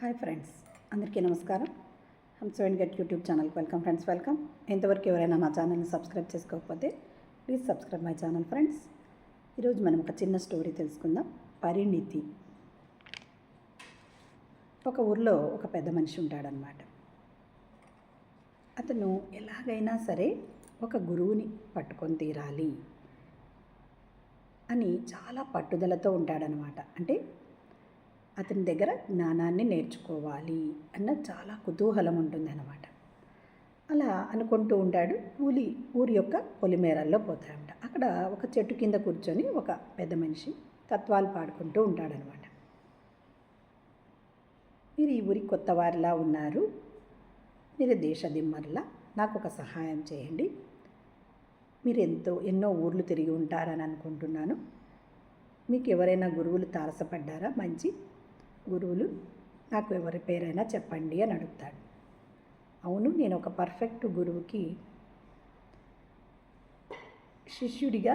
Hi friends, అందరికీ నమస్కారం. హంస అండ్ గెట్ యూట్యూబ్ ఛానల్కి వెల్కమ్ ఫ్రెండ్స్. వెల్కమ్. ఇంతవరకు ఎవరైనా నా ఛానల్ని సబ్స్క్రైబ్ చేసుకోకపోతే please subscribe my channel friends. ఈరోజు మనం ఒక చిన్న స్టోరీ తెలుసుకుందాం. పరిణితి. ఒక ఊర్లో ఒక పెద్ద మనిషి ఉంటాడనమాట. అతను ఎలాగైనా సరే ఒక గురువుని పట్టుకొని తీరాలి అని చాలా పట్టుదలతో ఉంటాడనమాట. అంటే అతని దగ్గర జ్ఞానాన్ని నేర్చుకోవాలి అన్న చాలా కుతూహలం ఉంటుందన్నమాట. అలా అనుకుంటూ ఉంటాడు. ఊరి యొక్క పొలిమేరల్లో పోతాడంట. అక్కడ ఒక చెట్టు కింద కూర్చొని ఒక పెద్ద మనిషి తత్వాలు పాడుకుంటూ ఉంటాడనమాట. మీరు ఈ ఊరికి కొత్త వారిలా ఉన్నారు, మీరు దేశదిమ్మర్లా, నాకు ఒక సహాయం చేయండి. మీరు ఎన్నో ఊర్లు తిరిగి ఉంటారని అనుకుంటున్నాను. మీకు ఎవరైనా గురువులు తారసపడ్డారా? మంచి గురువులు నాకు ఎవరి పేరైనా చెప్పండి అని అడుగుతాడు. అవును, నేను ఒక పర్ఫెక్ట్ గురువుకి శిష్యుడిగా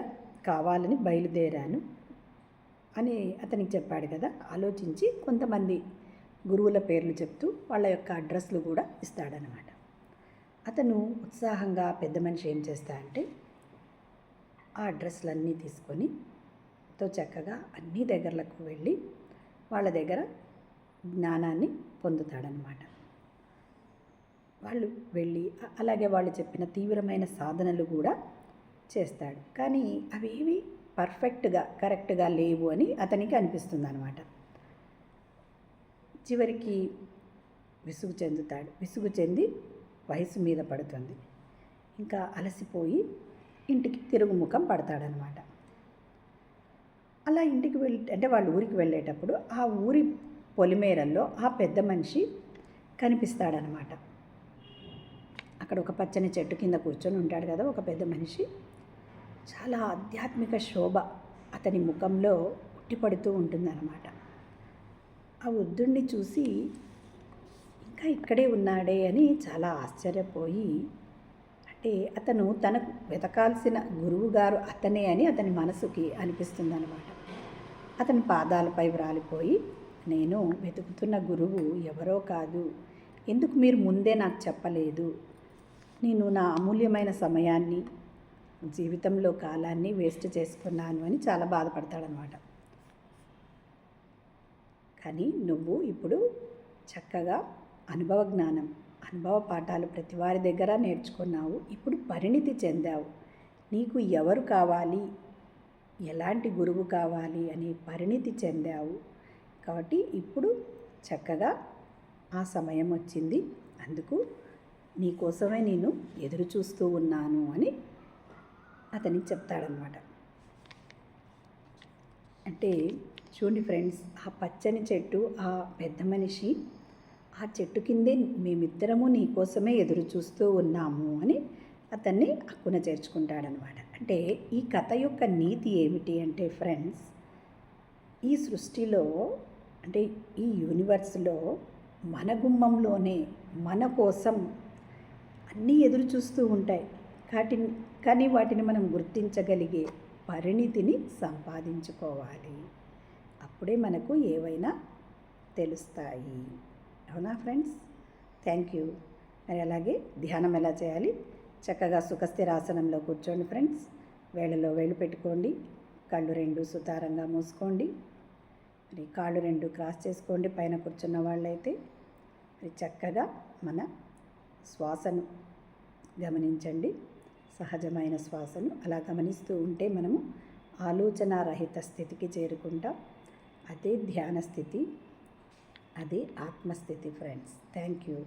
కావాలని బయలుదేరాను అని అతనికి చెప్పాడు కదా. ఆలోచించి కొంతమంది గురువుల పేర్లు చెప్తూ వాళ్ళ యొక్క అడ్రస్లు కూడా ఇస్తాడనమాట. అతను ఉత్సాహంగా పెద్ద మనిషి ఏం చేస్తాడంటే ఆ అడ్రస్లన్నీ తీసుకొని చక్కగా అన్ని దగ్గరలకు వెళ్ళి వాళ్ళ దగ్గర జ్ఞానాన్ని పొందుతాడనమాట. వాళ్ళు వెళ్ళి అలాగే వాళ్ళు చెప్పిన తీవ్రమైన సాధనలు కూడా చేస్తాడు. కానీ అవేవి కరెక్ట్గా లేవు అని అతనికి అనిపిస్తుంది అనమాట. చివరికి విసుగు చెంది వయసు మీద పడుతుంది. ఇంకా అలసిపోయి ఇంటికి తిరుగుముఖం పడతాడనమాట. అలా ఇంటికి వాళ్ళ ఊరికి వెళ్ళేటప్పుడు ఆ ఊరి పొలిమేరల్లో ఆ పెద్ద మనిషి కనిపిస్తాడనమాట. అక్కడ ఒక పచ్చని చెట్టు కింద కూర్చొని ఉంటాడు కదా ఒక పెద్ద మనిషి. చాలా ఆధ్యాత్మిక శోభ అతని ముఖంలో ఉట్టిపడుతూ ఉంటుందన్నమాట. ఆ వృద్ధుణ్ణి చూసి ఇంకా ఇక్కడే ఉన్నాడే అని చాలా ఆశ్చర్యపోయి, అంటే అతను తనకు వెతకాల్సిన గురువు గారు అతనే అని అతని మనసుకి అనిపిస్తుందన్నమాట. అతని పాదాలపై వ్రాలిపోయి, నేను వెతుకుతున్న గురువు ఎవరో కాదు, ఎందుకు మీరు ముందే నాకు చెప్పలేదు? నేను నా అమూల్యమైన సమయాన్ని, జీవితంలో కాలాన్ని వేస్ట్ చేసుకున్నాను అని చాలా బాధపడతాడనమాట. కానీ నువ్వు ఇప్పుడు చక్కగా అనుభవ పాఠాలు ప్రతి వారి దగ్గర నేర్చుకున్నావు. ఇప్పుడు పరిణితి చెందావు. నీకు ఎవరు కావాలి, ఎలాంటి గురువు కావాలి అని పరిణితి చెందావు. కాబట్టి ఇప్పుడు చక్కగా ఆ సమయం వచ్చింది, అందుకు నీకోసమే నేను ఎదురు చూస్తూ ఉన్నాను అని అతనికి చెప్తాడనమాట. అంటే చూడండి ఫ్రెండ్స్, ఆ పచ్చని చెట్టు, ఆ పెద్ద మనిషి, ఆ చెట్టు కిందే మేమిద్దరము నీకోసమే ఎదురు చూస్తూ ఉన్నాము అని అతన్ని హక్కున చేర్చుకుంటాడనమాట. అంటే ఈ కథ యొక్క నీతి ఏమిటి అంటే ఫ్రెండ్స్, ఈ సృష్టిలో అంటే ఈ యూనివర్స్లో మన గుమ్మంలోనే మన కోసం అన్నీ ఎదురు చూస్తూ ఉంటాయి. కానీ వాటిని మనం గుర్తించగలిగే పరిణితిని సంపాదించుకోవాలి. అప్పుడే మనకు ఏవైనా తెలుస్తాయి. అవునా ఫ్రెండ్స్? Thank you. మరి అలాగే ధ్యానం ఎలా చేయాలి? చక్కగా సుఖస్థిరాసనంలో కూర్చోండి ఫ్రెండ్స్. వేళ్ళలో వేళ్ళు పెట్టుకోండి. కళ్ళు రెండు సుతారంగా మూసుకోండి. మరి కాళ్ళు రెండు క్రాస్ చేసుకోండి పైన కూర్చున్న వాళ్ళైతే. మరి చక్కగా మన శ్వాసను గమనించండి. సహజమైన శ్వాసను అలా గమనిస్తూ ఉంటే మనము ఆలోచనారహిత స్థితికి చేరుకుంటాం. అదే ధ్యాన స్థితి, అదే ఆత్మస్థితి ఫ్రెండ్స్. Thank you.